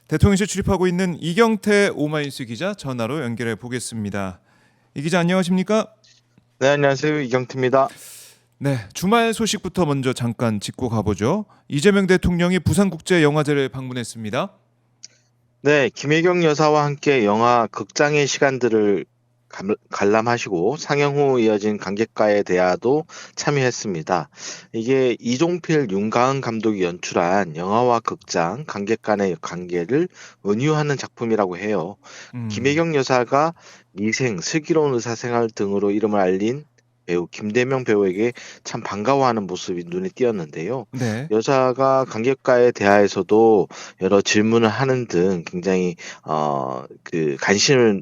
대통령실 출입하고 있는 이경태 오마이뉴스 기자 전화로 연결해 보겠습니다. 이 기자 안녕하십니까? 네, 안녕하세요. 이경태입니다. 네, 주말 소식부터 먼저 잠깐 짚고 가보죠. 이재명 대통령이 부산국제영화제를 방문했습니다. 네, 김혜경 여사와 함께 영화 극장의 시간들을 관람하시고 상영 후 이어진 관객과의 대화도 참여했습니다. 이게 이종필, 윤가은 감독이 연출한 영화와 극장, 관객 간의 관계를 은유하는 작품이라고 해요. 음, 김혜경 여사가 미생, 슬기로운 의사생활 등으로 이름을 알린 배우 김대명 배우에게 참 반가워하는 모습이 눈에 띄었는데요. 네. 여자가 관객과의 대화에서도 여러 질문을 하는 등 굉장히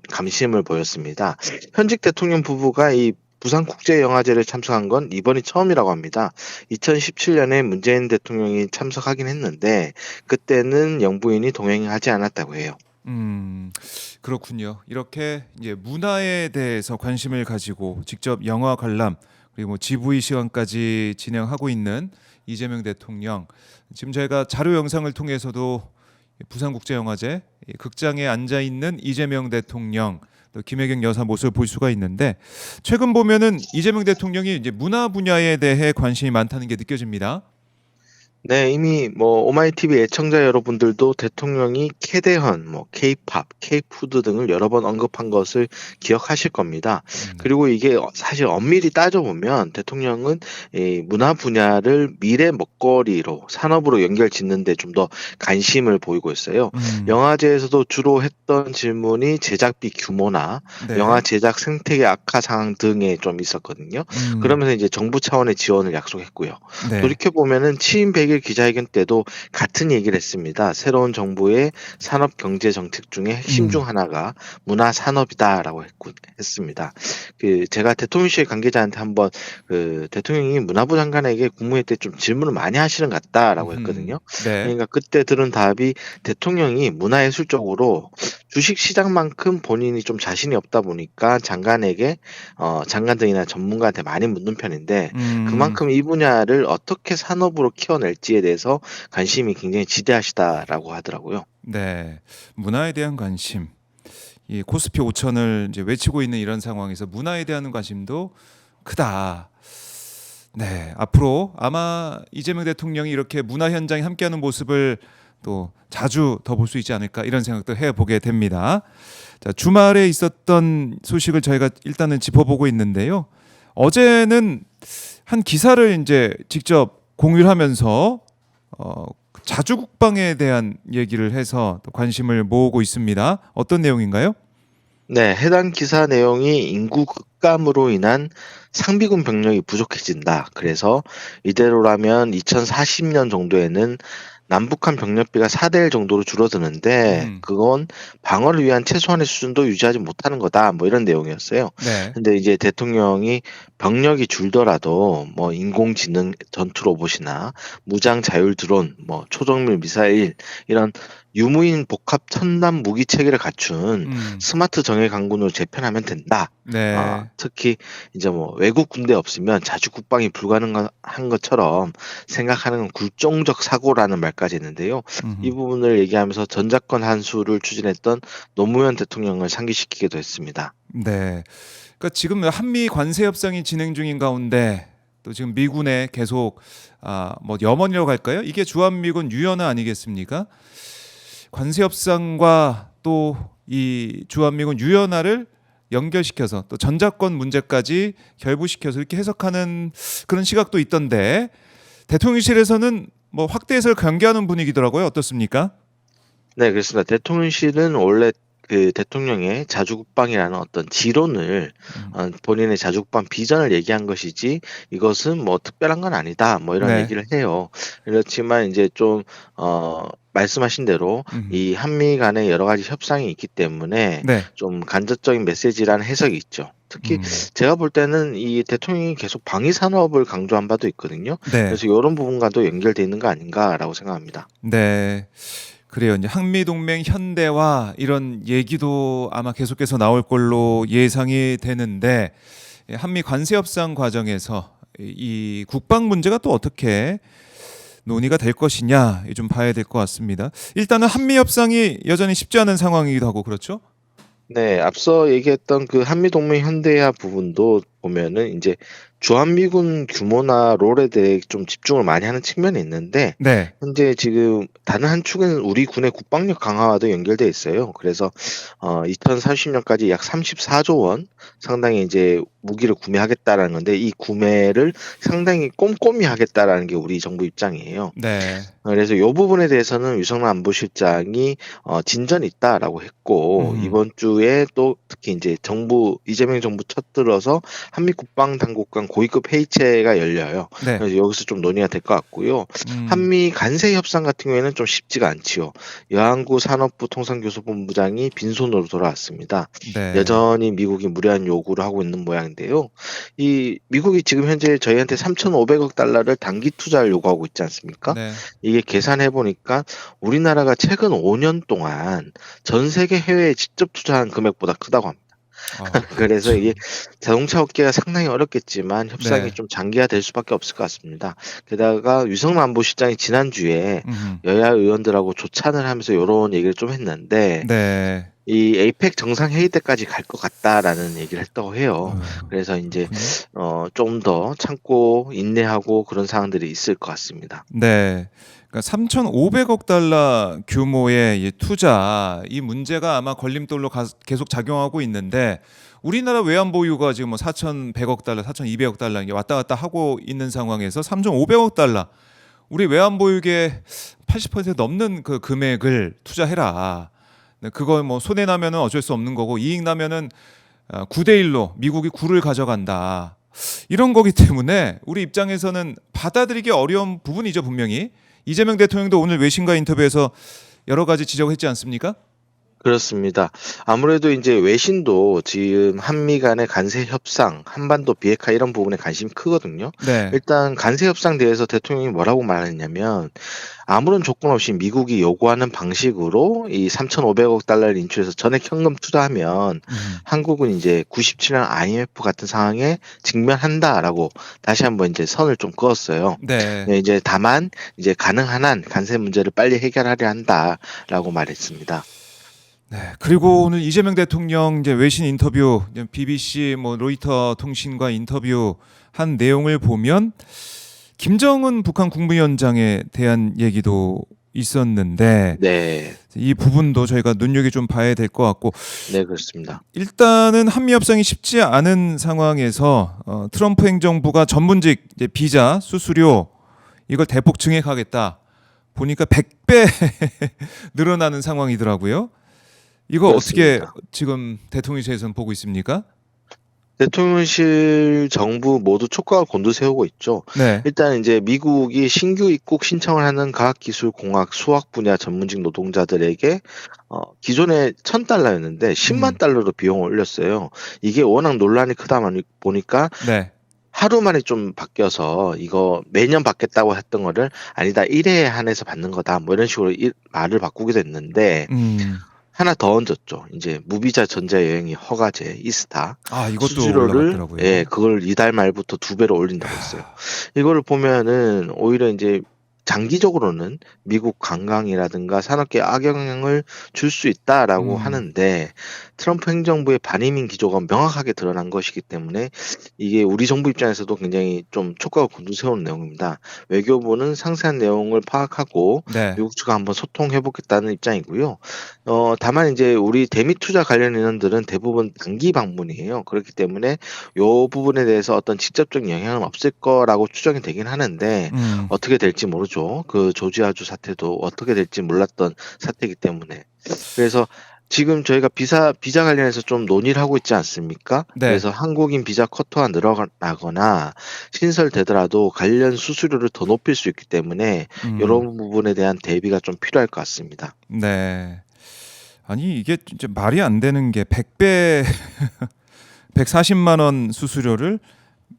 감심을 보였습니다. 현직 대통령 부부가 이 부산국제영화제를 참석한 건 이번이 처음이라고 합니다. 2017년에 문재인 대통령이 참석하긴 했는데 그때는 영부인이 동행하지 않았다고 해요. 음, 그렇군요. 이렇게 이제 문화에 대해서 관심을 가지고 직접 영화 관람 그리고 뭐 GV 시간까지 진행하고 있는 이재명 대통령. 지금 저희가 자료 영상을 통해서도 부산국제영화제 극장에 앉아 있는 이재명 대통령 또 김혜경 여사 모습을 볼 수가 있는데 최근 보면은 이재명 대통령이 이제 문화 분야에 대해 관심이 많다는 게 느껴집니다. 네, 이미 오마이티비 애청자 여러분들도 대통령이 캐대헌, 케이팝, 케이푸드 등을 여러 번 언급한 것을 기억하실 겁니다. 음, 그리고 이게 사실 엄밀히 따져보면 대통령은 이 문화 분야를 미래 먹거리로 산업으로 연결짓는데 좀 더 관심을 보이고 있어요. 음, 영화제에서도 주로 했던 질문이 제작비 규모나 영화 네, 제작 생태계 악화 상황 등에 좀 있었거든요. 음, 그러면서 이제 정부 차원의 지원을 약속했고요. 네, 돌이켜 보면은 취임 100일 기자회견 때도 같은 얘기를 했습니다. 새로운 정부의 산업 경제 정책 중에 핵심 음, 중 하나가 문화 산업이다라고 했습니다. 제가 대통령실 관계자한테 한번 대통령이 문화부 장관에게 국무회의 때 좀 질문을 많이 하시는 것 같다라고 했거든요. 네, 그러니까 그때 들은 답이 대통령이 문화예술 쪽으로 주식 시장만큼 본인이 좀 자신이 없다 보니까 장관 등이나 전문가한테 많이 묻는 편인데 음, 그만큼 이 분야를 어떻게 산업으로 키워낼지에 대해서 관심이 굉장히 지대하시다라고 하더라고요. 네, 문화에 대한 관심. 이 코스피 5천을 이제 외치고 있는 이런 상황에서 문화에 대한 관심도 크다. 네, 앞으로 아마 이재명 대통령이 이렇게 문화 현장에 함께하는 모습을 또 자주 더 볼 수 있지 않을까 이런 생각도 해보게 됩니다. 자, 주말에 있었던 소식을 저희가 일단은 짚어보고 있는데요. 어제는 한 기사를 이제 직접 공유를 하면서 어, 자주 국방에 대한 얘기를 해서 또 관심을 모으고 있습니다. 어떤 내용인가요? 네, 해당 기사 내용이 인구 급감으로 인한 상비군 병력이 부족해진다. 그래서 이대로라면 2040년 정도에는 남북한 병력비가 4대 1 정도로 줄어드는데 음, 그건 방어를 위한 최소한의 수준도 유지하지 못하는 거다. 이런 내용이었어요. 네. 근데 이제 대통령이 병력이 줄더라도 인공지능 전투 로봇이나 무장 자율 드론, 초정밀 미사일 이런 유무인 복합 첨단 무기 체계를 갖춘 음, 스마트 정예 강군으로 재편하면 된다. 네. 특히 이제 외국 군대 없으면 자주 국방이 불가능한 것처럼 생각하는 건 굴종적 사고라는 말까지 했는데요. 이 음, 부분을 얘기하면서 전작권 한수를 추진했던 노무현 대통령을 상기시키기도 했습니다. 네. 그러니까 지금 한미 관세 협상이 진행 중인 가운데 또 지금 미군에 계속 뭐 염원이라고 할까요? 이게 주한미군 유연화 아니겠습니까? 관세 협상과 또 이 주한미군 유연화를 연결시켜서 또 전자권 문제까지 결부시켜서 이렇게 해석하는 그런 시각도 있던데 대통령실에서는 뭐 확대 해석을 경계하는 분위기더라고요. 어떻습니까? 네, 그렇습니다. 대통령실은 원래 대통령의 자주국방이라는 어떤 지론을 음, 본인의 자주국방 비전을 얘기한 것이지 이것은 특별한 건 아니다. 이런 네. 얘기를 해요. 그렇지만 이제 좀 말씀하신 대로 음, 이 한미 간의 여러 가지 협상이 있기 때문에 네. 좀 간접적인 메시지라는 해석이 있죠. 특히 음, 제가 볼 때는 이 대통령이 계속 방위 산업을 강조한 바도 있거든요. 네. 그래서 이런 부분과도 연결돼 있는 거 아닌가라고 생각합니다. 네. 그래요. 이제 한미 동맹 현대화 이런 얘기도 아마 계속해서 나올 걸로 예상이 되는데 한미 관세 협상 과정에서 이 국방 문제가 또 어떻게 논의가 될 것이냐 좀 봐야 될 것 같습니다. 일단은 한미 협상이 여전히 쉽지 않은 상황이기도 하고 그렇죠? 네, 앞서 얘기했던 그 한미동맹 현대화 부분도 보면은 이제 주한미군 규모나 롤에 대해 좀 집중을 많이 하는 측면이 있는데, 네, 현재 지금 다른 한 축은 우리 군의 국방력 강화와도 연결돼 있어요. 그래서 2030년까지 약 34조 원 상당히 이제 무기를 구매하겠다라는 건데, 이 구매를 상당히 꼼꼼히 하겠다라는 게 우리 정부 입장이에요. 네, 그래서 이 부분에 대해서는 유성남 안보실장이 진전이 있다라고 했고, 음, 이번 주에 또 특히 이제 정부 이재명 정부 첫 들어서 한미 국방 당국 간 고위급 회의체가 열려요. 네, 그래서 여기서 좀 논의가 될 것 같고요. 음, 한미 간세 협상 같은 경우에는 좀 쉽지가 않지요. 여한구 산업부 통상교섭본부장이 빈손으로 돌아왔습니다. 네, 여전히 미국이 무리한 요구를 하고 있는 모양인데요. 이 미국이 지금 현재 저희한테 3,500억 달러를 단기 투자를 요구하고 있지 않습니까? 네, 이게 계산해 보니까 우리나라가 최근 5년 동안 전 세계 해외에 직접 투자한 금액보다 크다고 합니다. 그래서 이게 참, 자동차 업계가 상당히 어렵겠지만 협상이 네, 좀 장기화될 수밖에 없을 것 같습니다. 게다가 유성남 안보실장이 지난주에 음, 여야 의원들하고 조찬을 하면서 이런 얘기를 좀 했는데, 네, 이 에이펙 정상회의 때까지 갈 것 같다라는 얘기를 했다고 해요. 그래서 이제 그렇군요. 좀 더 참고 인내하고 그런 상황들이 있을 것 같습니다. 네. 그러니까 3,500억 달러 규모의 이 투자 이 문제가 아마 걸림돌로 계속 작용하고 있는데 우리나라 외환 보유가 지금 뭐 4,100억 달러, 4,200억 달러 이게 왔다 갔다 하고 있는 상황에서 3,500억 달러 우리 외환 보유의 80% 넘는 그 금액을 투자해라. 네, 그거 뭐 손해 나면은 어쩔 수 없는 거고 이익 나면은 9대 1로 미국이 9를 가져간다. 이런 거기 때문에 우리 입장에서는 받아들이기 어려운 부분이죠, 분명히. 이재명 대통령도 오늘 외신과 인터뷰에서 여러 가지 지적했지 않습니까? 그렇습니다. 아무래도 이제 외신도 지금 한미 간의 간세 협상, 한반도 비핵화 이런 부분에 관심이 크거든요. 네. 일단 간세 협상 대해서 대통령이 뭐라고 말했냐면, 아무런 조건 없이 미국이 요구하는 방식으로 이 3,500억 달러를 인출해서 전액 현금 투자하면 음. 한국은 이제 97년 IMF 같은 상황에 직면한다라고 다시 한번 이제 선을 좀 그었어요. 네. 네, 이제 다만 이제 가능한 한 간세 문제를 빨리 해결하려 한다라고 말했습니다. 네. 그리고 오늘 이재명 대통령 이제 외신 인터뷰, 이제 BBC 뭐 로이터 통신과 인터뷰 한 내용을 보면 김정은 북한 국무위원장에 대한 얘기도 있었는데 네. 이 부분도 저희가 눈여겨 좀 봐야 될 것 같고 네, 그렇습니다. 일단은 한미 협상이 쉽지 않은 상황에서 트럼프 행정부가 전문직 이제 비자 수수료 이걸 대폭 증액하겠다 보니까 100배 늘어나는 상황이더라고요. 이거 어떻게 그렇습니다. 지금 대통령실에서는 보고 있습니까? 대통령실 정부 모두 촉각을 곤두세우고 있죠. 네. 일단 이제 미국이 신규 입국 신청을 하는 과학기술, 공학, 수학 분야 전문직 노동자들에게 기존에 1,000달러였는데 10만 음. 달러로 비용을 올렸어요. 이게 워낙 논란이 크다 보니까 네. 하루 만에 좀 바뀌어서 이거 매년 받겠다고 했던 거를 아니다 1회에 한해서 받는 거다 뭐 이런 식으로 말을 바꾸게 됐는데, 음. 하나 더 얹었죠. 이제 무비자 전자여행이 허가제 이스타 아, 이것도 수수료를, 예, 올라갔더라고요. 그걸 이달 말부터 2배로 올린다고 했어요. 이거를 보면은 오히려 이제 장기적으로는 미국 관광이라든가 산업계에 악영향을 줄 수 있다라고 음. 하는데, 트럼프 행정부의 반이민 기조가 명확하게 드러난 것이기 때문에 이게 우리 정부 입장에서도 굉장히 좀 촉각을 곤두세우는 내용입니다. 외교부는 상세한 내용을 파악하고 네. 미국 측과 한번 소통해 보겠다는 입장이고요. 다만 이제 우리 대미 투자 관련 인원들은 대부분 단기 방문이에요. 그렇기 때문에 요 부분에 대해서 어떤 직접적인 영향은 없을 거라고 추정이 되긴 하는데, 음. 어떻게 될지 모르죠. 그 조지아주 사태도 어떻게 될지 몰랐던 사태이기 때문에. 그래서 지금 저희가 비자 관련해서 좀 논의를 하고 있지 않습니까? 네. 그래서 한국인 비자 커터가 늘어나거나 신설되더라도 관련 수수료를 더 높일 수 있기 때문에 음. 이런 부분에 대한 대비가 좀 필요할 것 같습니다. 네. 아니 이게 진짜 말이 안 되는 게 100배 140만 원 수수료를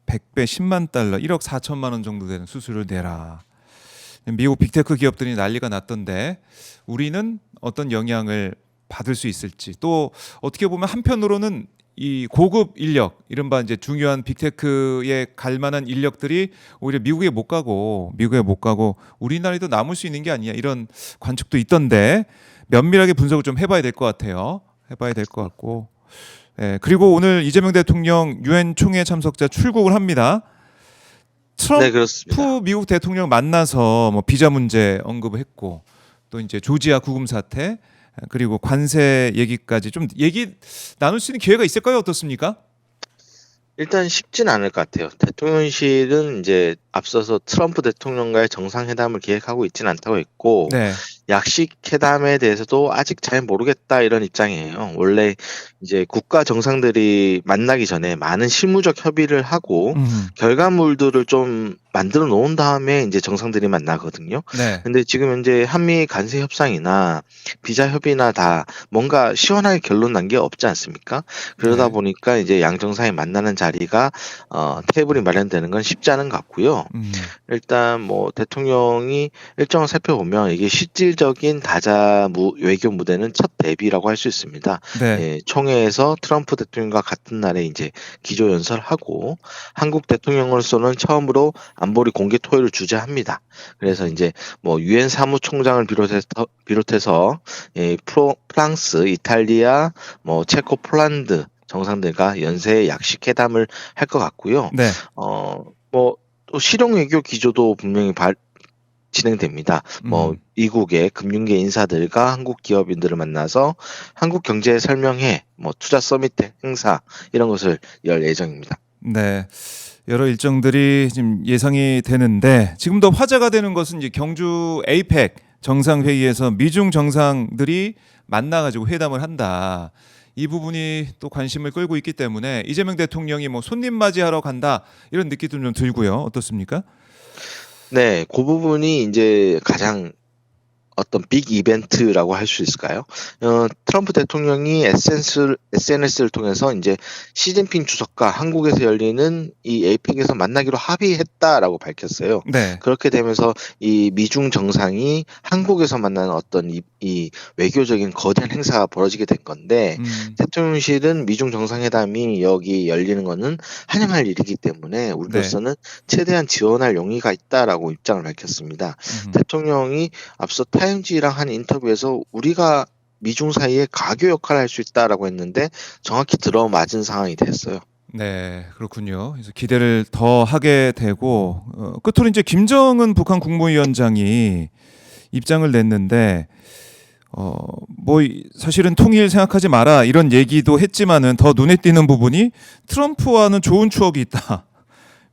100배 10만 달러 1억 4천만 원 정도 되는 수수료를 내라. 미국 빅테크 기업들이 난리가 났던데 우리는 어떤 영향을 받을 수 있을지 또 어떻게 보면 한편으로는 이 고급 인력, 이른바 이제 중요한 빅테크에 갈 만한 인력들이 오히려 미국에 못 가고 우리나라에도 남을 수 있는 게 아니냐 이런 관측도 있던데 면밀하게 분석을 좀 해봐야 될 것 같아요. 해봐야 될 것 같고. 예, 그리고 오늘 이재명 대통령 유엔 총회 참석자 출국을 합니다. 네, 트럼프 그렇습니다. 미국 대통령 만나서 뭐 비자 문제 언급을 했고 또 이제 조지아 구금 사태 그리고 관세 얘기까지 좀 얘기 나눌 수 있는 기회가 있을까요? 어떻습니까? 일단 쉽진 않을 것 같아요. 대통령실은 이제 앞서서 트럼프 대통령과의 정상회담을 계획하고 있지는 않다고 했고, 네. 약식 회담에 대해서도 아직 잘 모르겠다 이런 입장이에요. 원래 이제 국가 정상들이 만나기 전에 많은 실무적 협의를 하고 음. 결과물들을 좀 만들어 놓은 다음에 이제 정상들이 만나거든요. 네. 근데 지금 현재 한미 관세 협상이나 비자 협의나 다 뭔가 시원하게 결론 난 게 없지 않습니까? 그러다 네. 보니까 이제 양 정상이 만나는 자리가 테이블이 마련되는 건 쉽지 않은 것 같고요. 음. 일단 뭐 대통령이 일정을 살펴보면 이게 실질적인 다자 외교 무대는 첫 데뷔라고 할 수 있습니다. 네. 예, 총회에서 트럼프 대통령과 같은 날에 이제 기조 연설하고 한국 대통령으로서는 처음으로 안보리 공개 토의를 주재합니다. 그래서 이제 뭐 유엔 사무총장을 비롯해서 예, 프랑스, 이탈리아, 뭐 체코, 폴란드 정상들과 연쇄 약식 회담을 할 것 같고요. 네. 뭐 또 실용 외교 기조도 분명히 진행됩니다. 뭐 이국의 금융계 인사들과 한국 기업인들을 만나서 한국 경제 설명회, 뭐 투자 서밋 행사 이런 것을 열 예정입니다. 네. 여러 일정들이 지금 예상이 되는데 지금 더 화제가 되는 것은 이제 경주 에이펙 정상회의에서 미중 정상들이 만나가지고 회담을 한다. 이 부분이 또 관심을 끌고 있기 때문에 이재명 대통령이 뭐 손님 맞이하러 간다 이런 느낌도 좀 들고요. 어떻습니까? 네, 그 부분이 이제 가장 어떤 빅 이벤트라고 할 수 있을까요? 트럼프 대통령이 SNS를 통해서 이제 시진핑 주석과 한국에서 열리는 이 에이펙에서 만나기로 합의했다라고 밝혔어요. 네. 그렇게 되면서 이 미중 정상이 한국에서 만나는 어떤 이 외교적인 거대한 행사가 벌어지게 된 건데 대통령실은 미중 정상회담이 여기 열리는 거는 환영할 일이기 때문에 우리로서는 최대한 지원할 용의가 있다라고 입장을 밝혔습니다. 대통령이 앞서 타임지랑 한 인터뷰에서 우리가 미중 사이에 가교 역할을 할 수 있다라고 했는데 정확히 들어맞은 상황이 됐어요. 네, 그렇군요. 그래서 기대를 더 하게 되고 끝으로 이제 김정은 북한 국무위원장이 입장을 냈는데 뭐 사실은 통일 생각하지 마라 이런 얘기도 했지만은 더 눈에 띄는 부분이 트럼프와는 좋은 추억이 있다.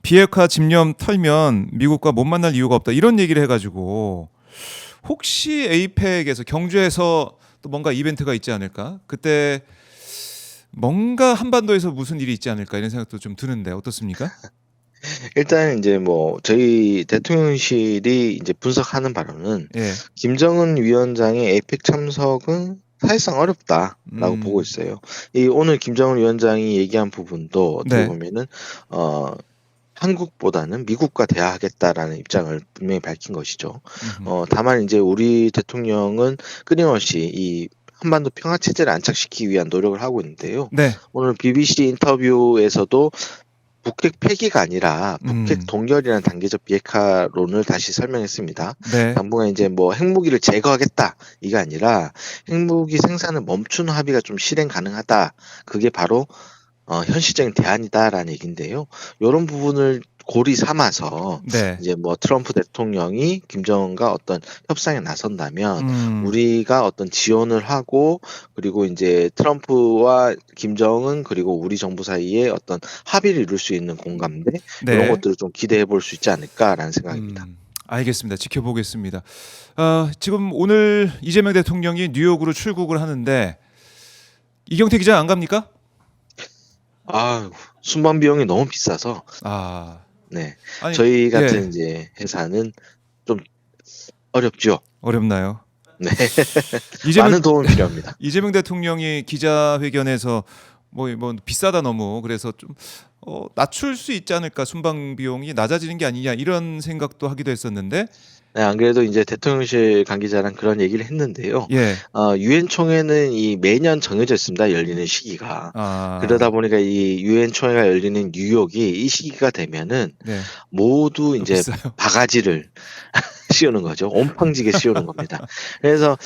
비핵화 집념 털면 미국과 못 만날 이유가 없다. 이런 얘기를 해가지고 혹시 에이펙에서 경주에서 또 뭔가 이벤트가 있지 않을까? 그때 뭔가 한반도에서 무슨 일이 있지 않을까 이런 생각도 좀 드는데 어떻습니까? 일단 이제 뭐 저희 대통령실이 이제 분석하는 바로는 예. 김정은 위원장의 에이펙 참석은 사실상 어렵다라고 보고 있어요. 이 오늘 김정은 위원장이 얘기한 부분도 어떻게 네. 보면은 한국보다는 미국과 대화하겠다라는 입장을 분명히 밝힌 것이죠. 다만 이제 우리 대통령은 끊임없이 이 한반도 평화 체제를 안착시키기 위한 노력을 하고 있는데요. 네. 오늘 BBC 인터뷰에서도 북핵 폐기가 아니라 북핵 동결이라는 단계적 비핵화론을 다시 설명했습니다. 네. 당분간 이제 뭐 핵무기를 제거하겠다 이게 아니라 핵무기 생산을 멈추는 합의가 좀 실행 가능하다. 그게 바로 현실적인 대안이다라는 얘기인데요. 이런 부분을 고리 삼아서 네. 이제 뭐 트럼프 대통령이 김정은과 어떤 협상에 나선다면 우리가 어떤 지원을 하고 그리고 이제 트럼프와 김정은 그리고 우리 정부 사이에 어떤 합의를 이룰 수 있는 공감대 네. 이런 것들을 좀 기대해 볼 수 있지 않을까라는 생각입니다. 알겠습니다. 지켜보겠습니다. 지금 오늘 이재명 대통령이 뉴욕으로 출국을 하는데 이경태 기자 안 갑니까? 순방 비용이 너무 비싸서 네. 아니, 저희 같은 이제 회사는 좀 어렵죠. 어렵나요? 네. 많은 도움이 필요합니다. 이재명 대통령이 기자회견에서 뭐 비싸다 너무 그래서 좀 낮출 수 있지 않을까 순방 비용이 낮아지는 게 아니냐 이런 생각도 하기도 했었는데 네, 안 그래도 이제 대통령실 관계자랑 그런 얘기를 했는데요. 예. 유엔 총회는 이 매년 정해져 있습니다. 열리는 시기가. 그러다 아, 보니까 이 유엔 총회가 열리는 뉴욕이 이 시기가 되면은 네. 모두 또 이제 비싸요. 바가지를 씌우는 거죠. 온팡지게 씌우는 겁니다. 그래서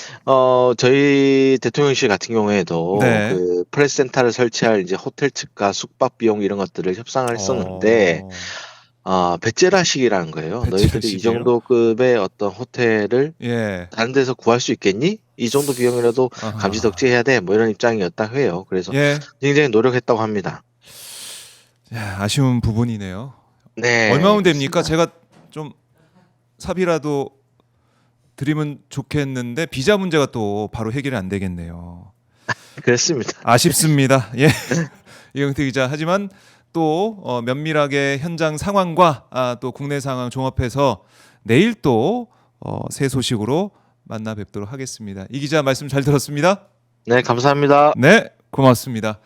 저희 대통령실 같은 경우에도 네. 그 프레스센터를 설치할 이제 호텔 측과 숙박 비용 이런 것들을 협상을 했었는데 어, 배째라식이라는 거예요. 너희들이 이 배치라식이에요. 정도 급의 어떤 호텔을 예. 다른 데서 구할 수 있겠니? 이 정도 비용이라도 아, 감지덕지해야 돼. 뭐 이런 입장이었다 해요. 그래서 예. 굉장히 노력했다고 합니다. 야, 아쉬운 부분이네요. 네, 얼마면 됩니까? 그렇습니다. 제가 좀 사비라도 드리면 좋겠는데 비자 문제가 또 바로 해결이 안 되겠네요. 그렇습니다. 아쉽습니다. 예. 이경태 기자. 하지만 또 면밀하게 현장 상황과 또 국내 상황 종합해서 내일 또 새 소식으로 만나 뵙도록 하겠습니다. 이 기자 말씀 잘 들었습니다. 네, 감사합니다. 네, 고맙습니다.